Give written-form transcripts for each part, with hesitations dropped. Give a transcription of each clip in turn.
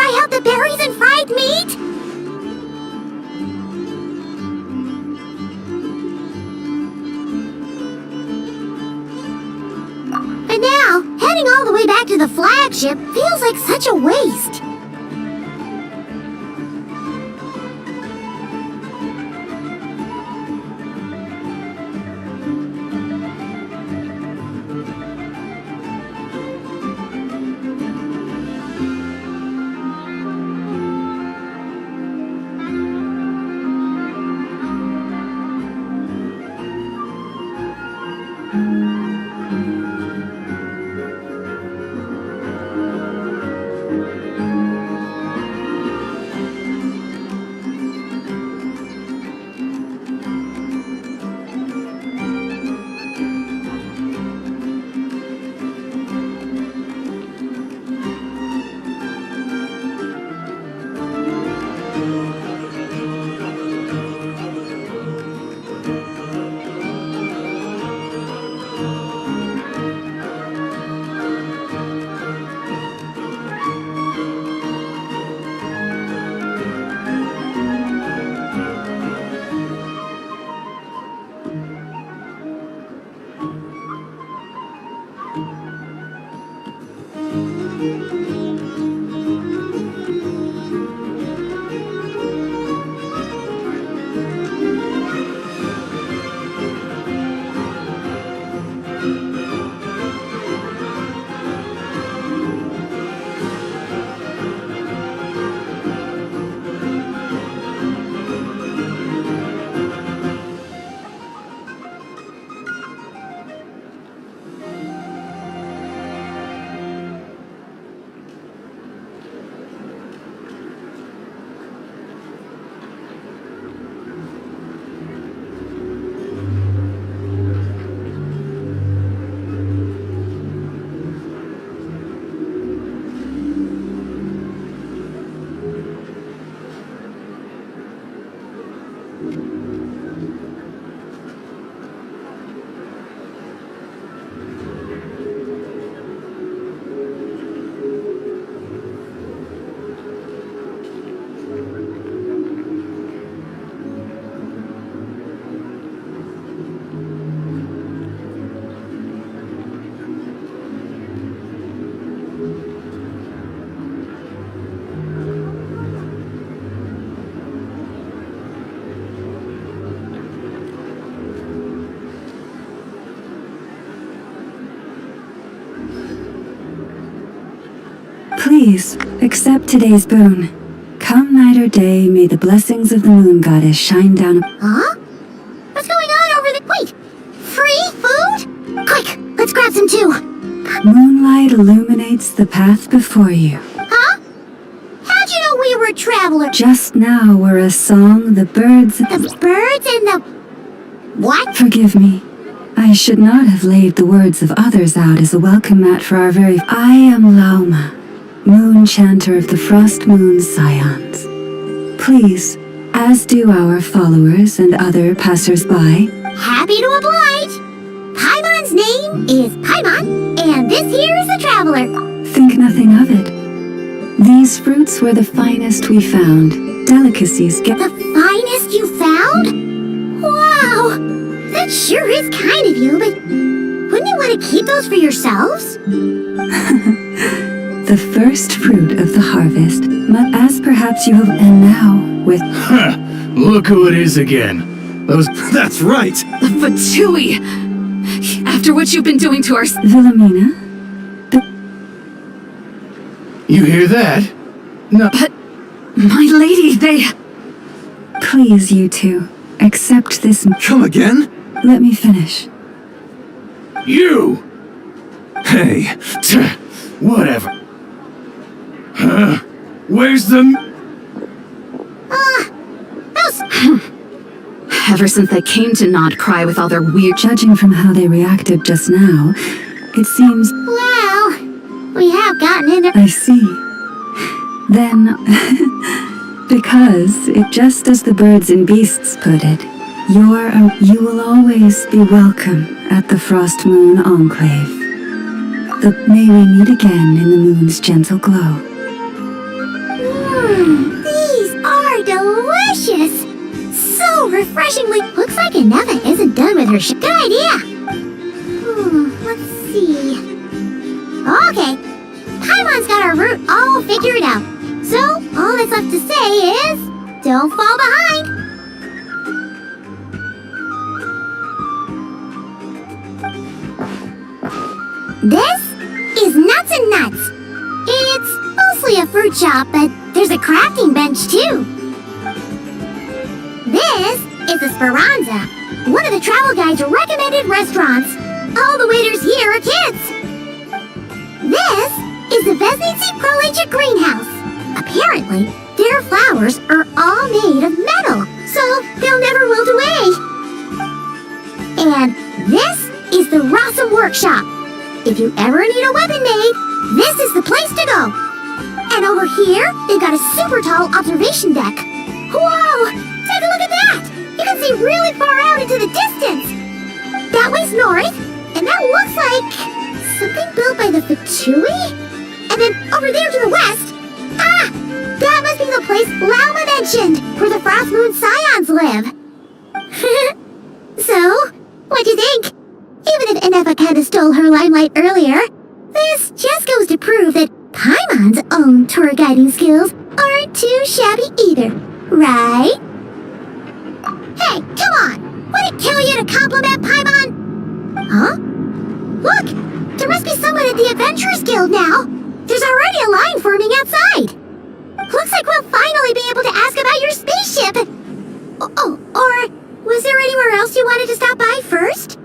try out the berries and fried meat? And now, heading all the way back to the flagship feels like such a waste. Please, accept today's boon. Come night or day, may the blessings of the moon goddess shine down. Huh? What's going on over there? Wait! Free food? Quick, let's grab some too. Moonlight illuminates the path before you. Huh? How'd you know we were travelers? Just now were a song the birds... The birds and the... What? Forgive me. I should not have laid the words of others out as a welcome mat for our very... I am Lauma, moon chanter of the Frost Moon's scions. Please, as do our followers and other passers-by. Happy to oblige. Paimon's name is Paimon, and this here is the traveler. Think nothing of it. These fruits were the finest we found. Delicacies get... The finest you found? Wow! That sure is kind of you, but wouldn't you want to keep those for yourselves? The first fruit of the harvest, but as perhaps you have... And now, with... Look who it is again. That's right! The Fatui! After what you've been doing to our... Wilhelmina? You hear that? No. But... My lady, they... Please, you two, accept this... Come again? Let me finish. You! Hey, whatever. Huh? Where's the... Ever since they came to Nod Cry with all their weird... Judging from how they reacted just now, it seems... Well, we have gotten in there. I see. Then, because, just as the birds and beasts put it, you will always be welcome at the Frost Moon Enclave. May we meet again in the moon's gentle glow. refreshingly. Looks like Aneva isn't done with her Good idea. Let's see. Okay. Paimon's got our route all figured out. So, all that's left to say is, don't fall behind. This is Nuts and Nuts. It's mostly a fruit shop, but there's a crafting bench too. This is Esperanza, one of the travel guide's recommended restaurants. All the waiters here are kids. This is the Vesnici Prolicha greenhouse. Apparently, their flowers are all made of metal, so they'll never wilt away. And this is the Rossum workshop. If you ever need a weapon made, this is the place to go. And over here, they've got a super tall observation deck. Whoa! Take a look at that! You can see really far out into the distance. That way's north, and that looks like something built by the Fatui? And then over there to the west, that must be the place Lauma mentioned, where the Frost Moon Scions live. So, what'd you think? Even if Aneva kinda stole her limelight earlier, this just goes to prove that Paimon's own tour guiding skills aren't too shabby either, right? Hey, come on! Would it kill you to compliment Paimon? Huh? Look! There must be someone at the Adventurers Guild now! There's already a line forming outside! Looks like we'll finally be able to ask about your spaceship! Or was there anywhere else you wanted to stop by first?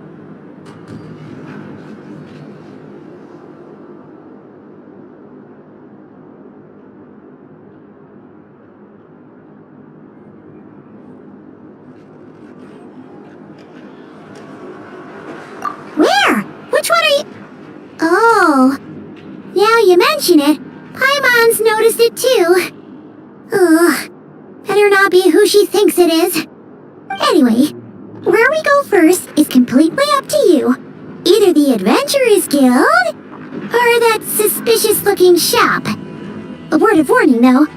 Where? Which one are you... Oh, now you mention it, Paimon's noticed it too. Ugh, better not be who she thinks it is. Anyway, where we go first is completely up to you. Either the Adventurers Guild, or that suspicious-looking shop. A word of warning, though.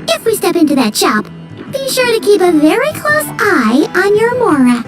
If we step into that shop, be sure to keep a very close eye on your Mora.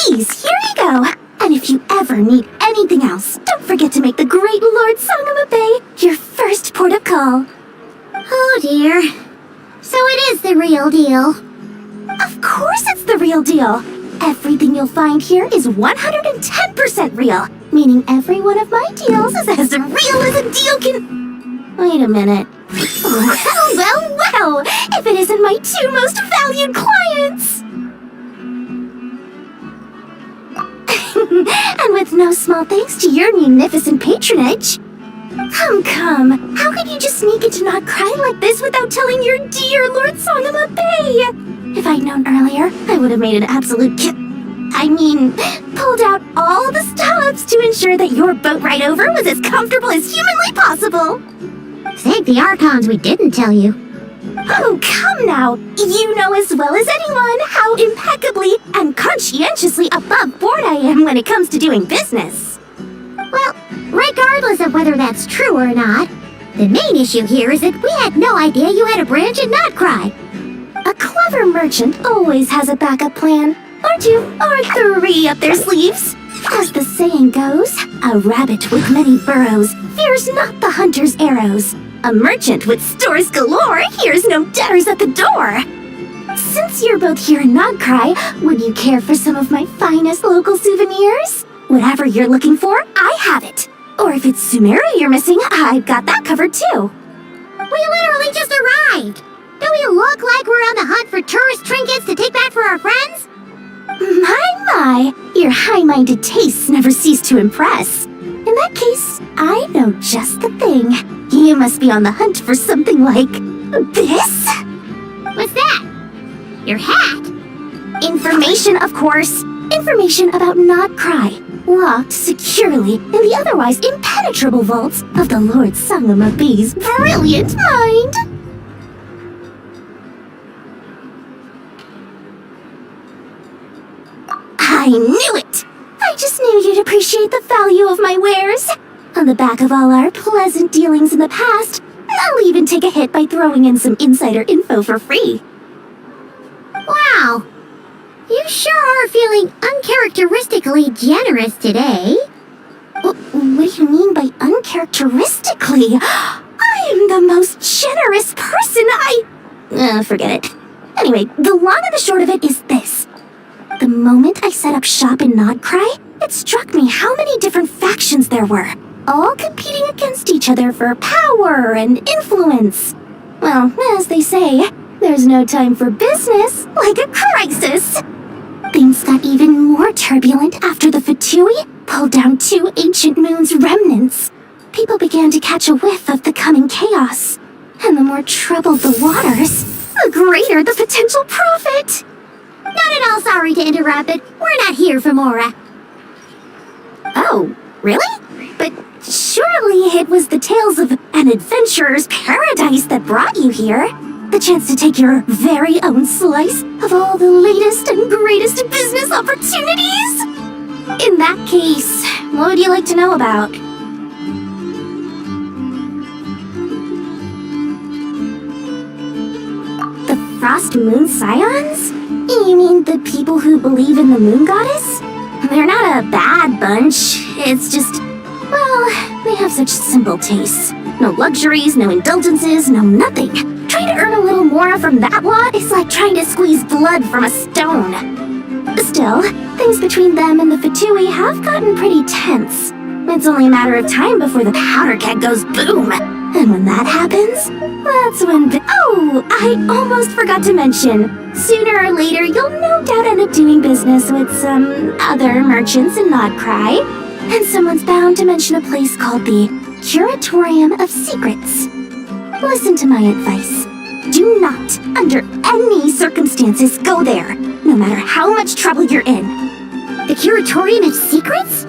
Please, here you go. And if you ever need anything else, don't forget to make the great Lord Sangama Bay your first port of call. Oh dear. So it is the real deal. Of course it's the real deal. Everything you'll find here is 110% real, meaning every one of my deals is as real as a deal can... Wait a minute. Well, if it isn't my two most valued clients! And with no small thanks to your munificent patronage. Come, how could you just sneak into Not Cry like this without telling your dear Lord Sangama Bay? If I'd known earlier, I would have made an absolute pulled out all the stops to ensure that your boat ride over was as comfortable as humanly possible. Thank the Archons we didn't tell you. Oh, come now! You know as well as anyone how impeccably and conscientiously above board I am when it comes to doing business. Well, regardless of whether that's true or not, the main issue here is that we had no idea you had a branch in Not Cry. A clever merchant always has a backup plan, or two, or three up their sleeves. As the saying goes, a rabbit with many burrows fears not the hunter's arrows. A merchant with stores galore hears no debtors at the door. Since you're both here in Not Cry, would you care for some of my finest local souvenirs? Whatever you're looking for, I have it. Or if it's Sumeru you're missing, I've got that covered too. We literally just arrived. Do we look like we're on the hunt for tourist trinkets to take back for our friends? My, your high-minded tastes never cease to impress. In that case, I know just the thing. You must be on the hunt for something like this? What's that? Your hat? Information, of course. Information about Not Cry, locked securely in the otherwise impenetrable vaults of the Lord Sangama Bay's brilliant mind. I knew it! I just knew you'd appreciate the value of my wares. On the back of all our pleasant dealings in the past, I'll even take a hit by throwing in some insider info for free. Wow! You sure are feeling uncharacteristically generous today. What do you mean by uncharacteristically? I am the most generous person forget it. Anyway, the long and the short of it is this. The moment I set up shop in Not Cry, it struck me how many different factions there were, all competing against each other for power and influence. Well, as they say, there's no time for business like a crisis. Things got even more turbulent after the Fatui pulled down 2 ancient moons' remnants. People began to catch a whiff of the coming chaos. And the more troubled the waters, the greater the potential profit. Not at all sorry to interrupt, but we're not here for Mora. Oh, really? But surely it was the tales of an adventurer's paradise that brought you here. The chance to take your very own slice of all the latest and greatest business opportunities? In that case, what would you like to know about? The Frost Moon Scions? You mean the people who believe in the Moon Goddess? They're not a bad bunch, it's just, well, they have such simple tastes. No luxuries, no indulgences, no nothing. Trying to earn a little more from that lot is like trying to squeeze blood from a stone. Still, things between them and the Fatui have gotten pretty tense. It's only a matter of time before the powder keg goes boom. And when that happens, that's when oh, I almost forgot to mention. Sooner or later, you'll no doubt end up doing business with some other merchants in Not Cry. And someone's bound to mention a place called the Curatorium of Secrets. Listen to my advice. Do not, under any circumstances, go there, no matter how much trouble you're in. The Curatorium of Secrets?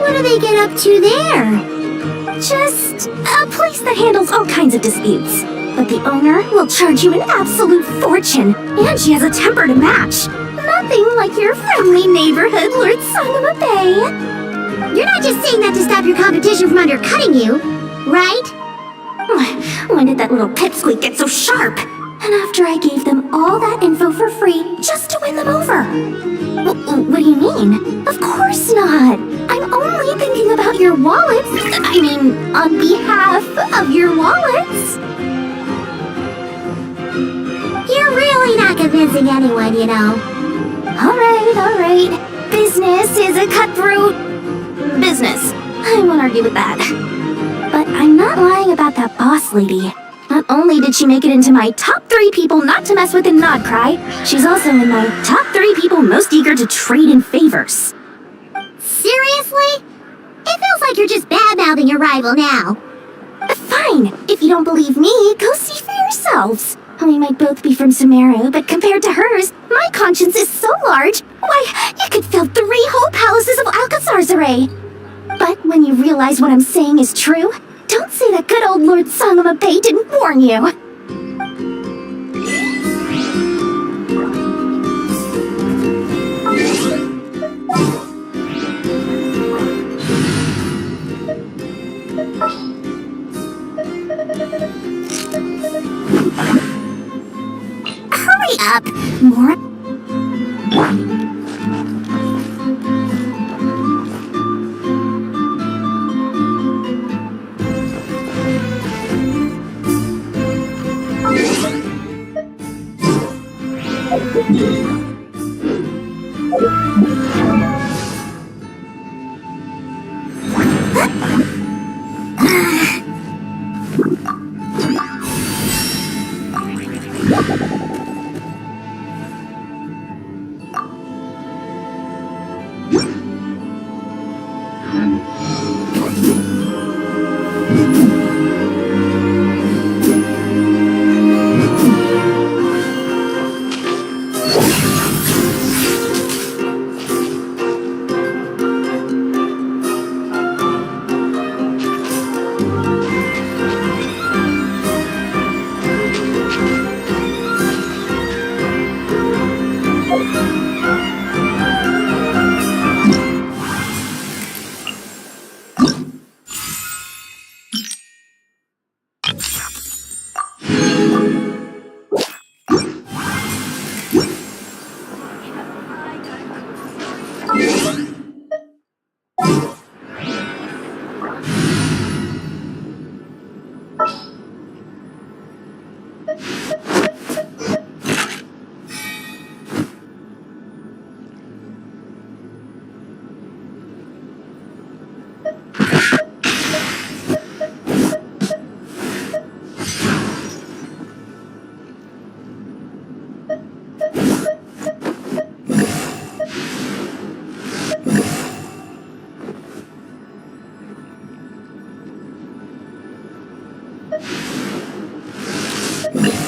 What do they get up to there? Just a place that handles all kinds of disputes. But the owner will charge you an absolute fortune, and she has a temper to match. Nothing like your friendly neighborhood, Lord Sangama Bay. You're not just saying that to stop your competition from undercutting you, right? When did that little pipsqueak get so sharp? And after I gave them all that info for free just to win them over. What do you mean? Of course not. I'm only thinking about your wallets. I mean, on behalf of your wallets. You're really not convincing anyone, you know. All right. Business is a cutthroat business. I won't argue with that. But I'm not lying about that boss lady. Not only did she make it into my top 3 people not to mess with in Not Cry, she's also in my top 3 people most eager to trade in favors. Seriously? It feels like you're just bad-mouthing your rival now. Fine. If you don't believe me, go see for yourselves. We might both be from Sumeru, but compared to hers, my conscience is so large, why, it could fill 3 whole palaces of Alcazar's array. But when you realize what I'm saying is true, don't say that good old Lord Sangama Bay didn't warn you. Hurry up! More...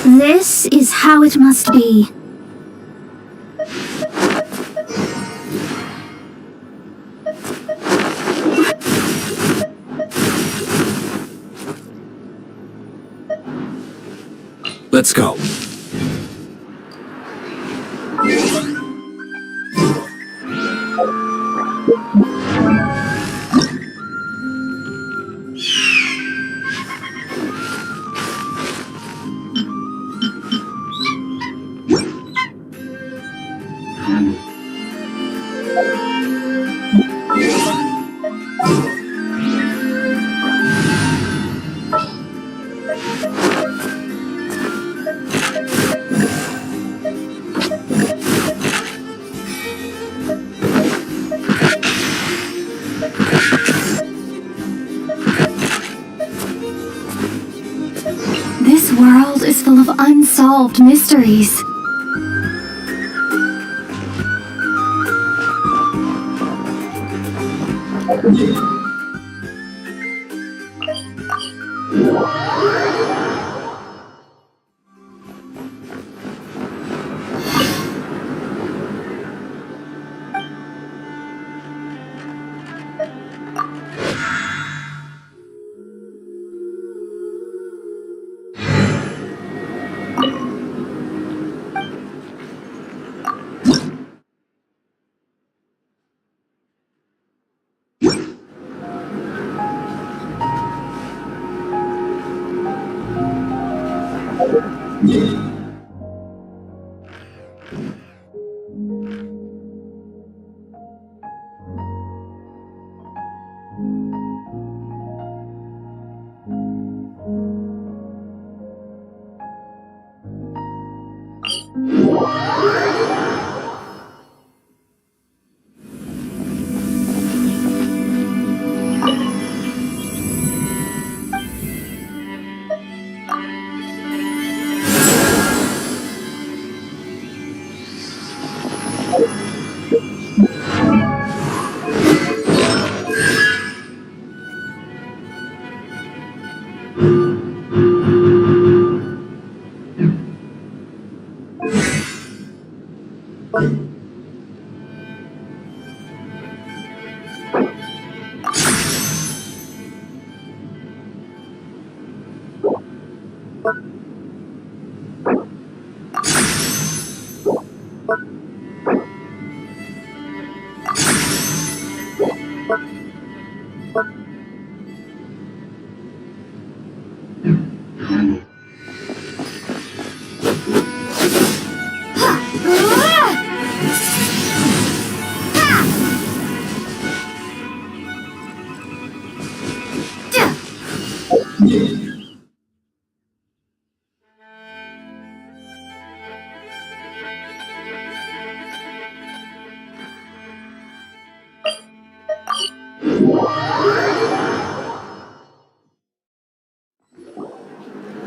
This is how it must be. Let's go. This world is full of unsolved mysteries.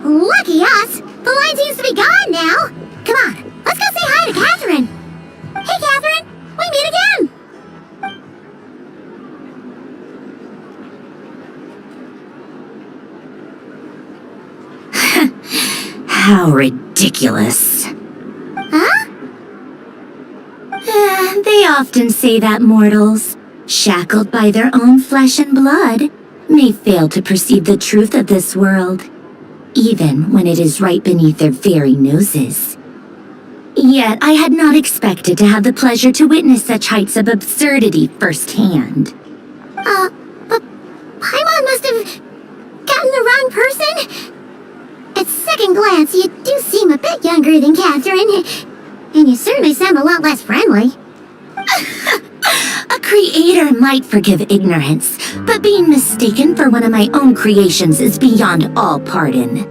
Lucky us! The line seems to be gone now! Come on, let's go say hi to Catherine! Hey, Catherine! We meet again! How ridiculous. Huh? They often say that mortals, shackled by their own flesh and blood, may fail to perceive the truth of this world, even when it is right beneath their very noses. Yet I had not expected to have the pleasure to witness such heights of absurdity firsthand. But Paimon must have gotten the wrong person? At second glance, you do seem a bit younger than Catherine, and you certainly sound a lot less friendly. A creator might forgive ignorance, but being mistaken for one of my own creations is beyond all pardon.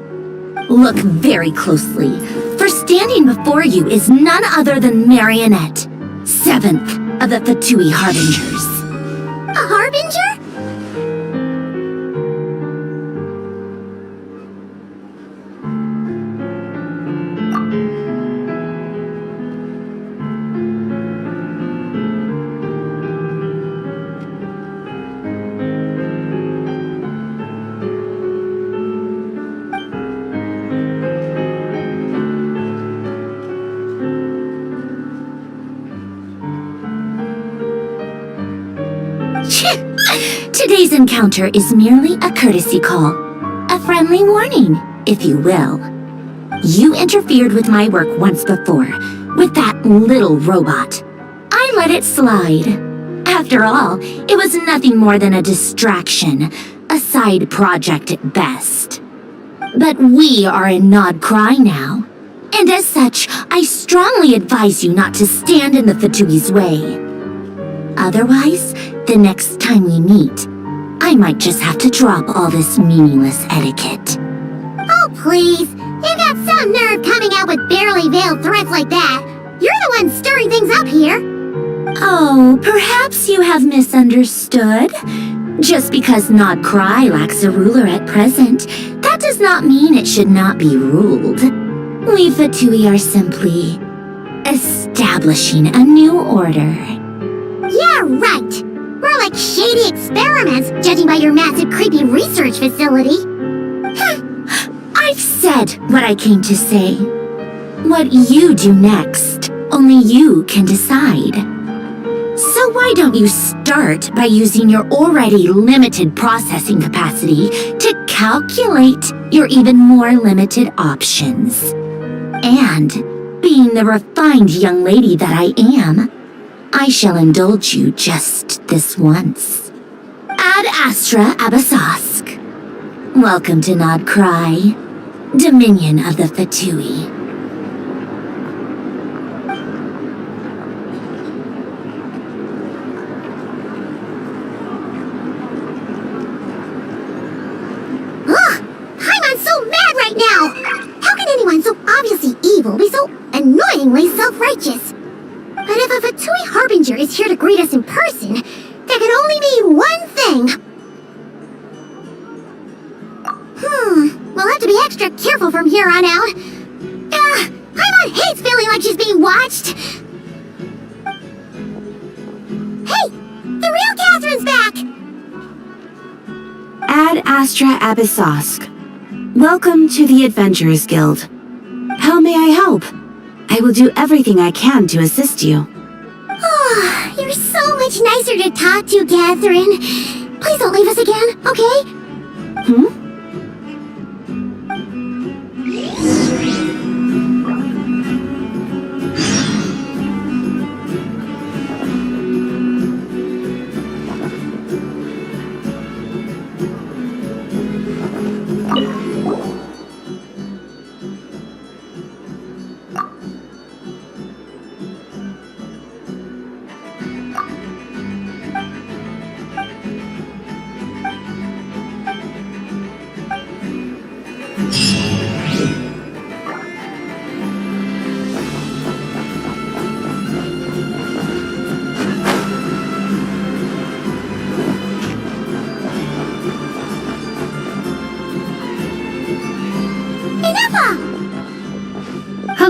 Look very closely, for standing before you is none other than Marionette, 7th of the Fatui Harbingers. A harbinger? Today's encounter is merely a courtesy call, a friendly warning, if you will. You interfered with my work once before, with that little robot. I let it slide. After all, it was nothing more than a distraction, a side project at best. But we are in Nod Cry now, and as such, I strongly advise you not to stand in the Fatui's way. Otherwise, the next time we meet, I might just have to drop all this meaningless etiquette. Oh, please! You got some nerve coming out with barely veiled threats like that! You're the one stirring things up here! Oh, perhaps you have misunderstood. Just because Nod Cry lacks a ruler at present, that does not mean it should not be ruled. We Fatui are simply establishing a new order. Yeah, right! We're like shady experiments, judging by your massive creepy research facility. I've said what I came to say. What you do next, only you can decide. So why don't you start by using your already limited processing capacity to calculate your even more limited options? And, being the refined young lady that I am, I shall indulge you just this once. Ad Astra Abasask. Welcome to Nod Cry, Dominion of the Fatui. Ugh! Paimon's so mad right now! How can anyone so obviously evil be so annoyingly self-righteous? But if a Fatui Harbinger is here to greet us in person, that can only mean one thing. We'll have to be extra careful from here on out. Paimon hates feeling like she's being watched. Hey! The real Catherine's back! Ad Astra Abyssosque. Welcome to the Adventurers Guild. How may I help? I will do everything I can to assist you. Oh, you're so much nicer to talk to, Catherine. Please don't leave us again, okay?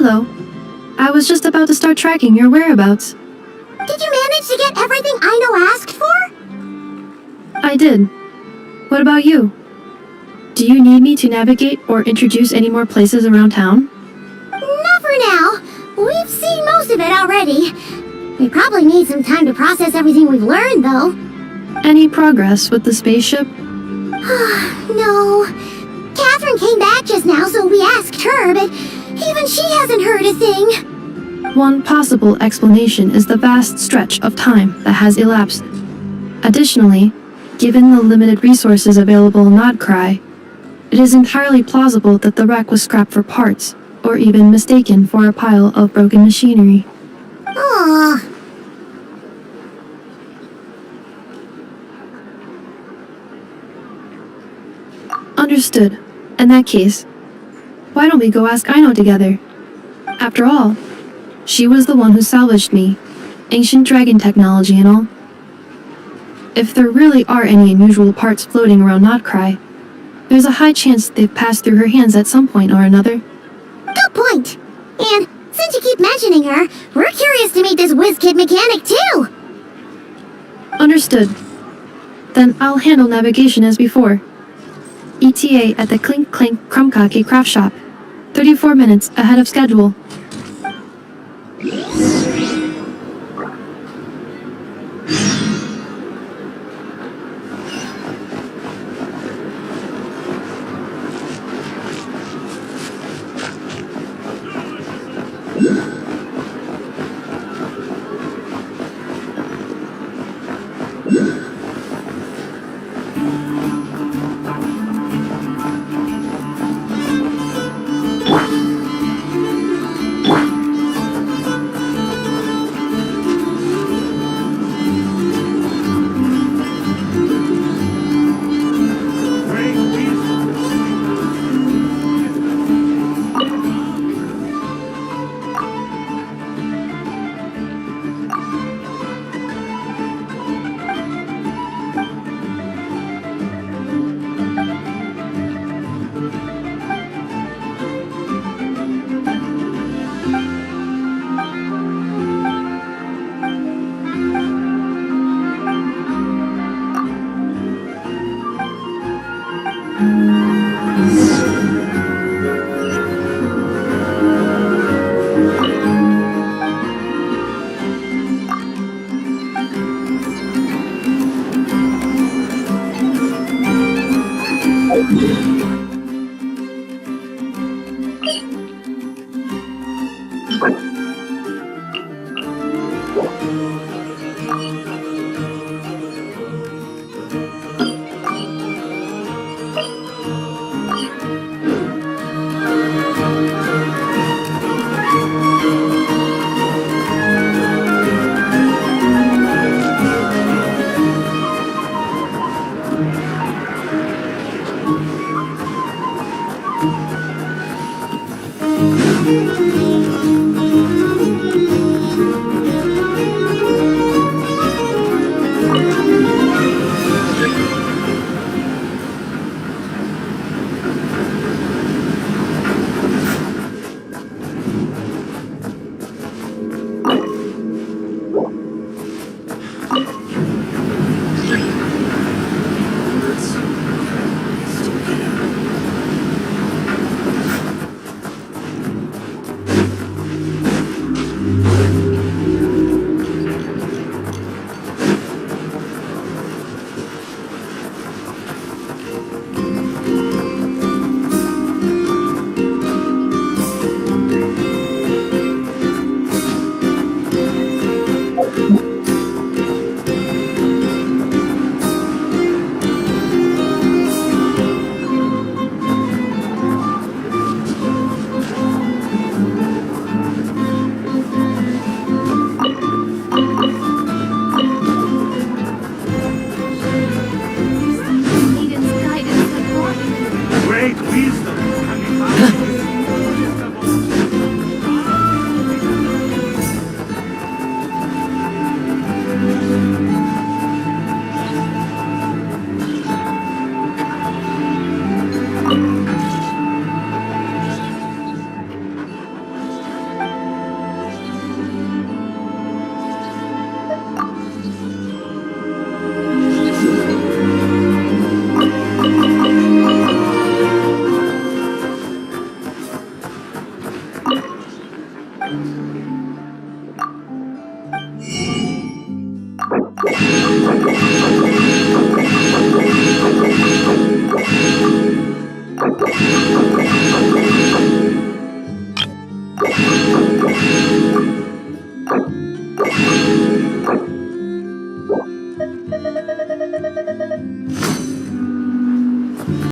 Hello. I was just about to start tracking your whereabouts. Did you manage to get everything Aino asked for? I did. What about you? Do you need me to navigate or introduce any more places around town? Not for now. We've seen most of it already. We probably need some time to process everything we've learned, though. Any progress with the spaceship? No. Catherine came back just now, so we asked her, but even she hasn't heard a thing. One possible explanation is the vast stretch of time that has elapsed. Additionally, given the limited resources available in Nodcry, it is entirely plausible that the wreck was scrapped for parts, or even mistaken for a pile of broken machinery. Aww. Understood. In that case, why don't we go ask Aino together? After all, she was the one who salvaged me, ancient dragon technology and all. If there really are any unusual parts floating around Nodcry, there's a high chance they've passed through her hands at some point or another. Good point. And since you keep mentioning her, we're curious to meet this whiz-kid mechanic, too. Understood. Then I'll handle navigation as before. ETA at the Clink Clank Krumkake craft shop. 34 minutes ahead of schedule.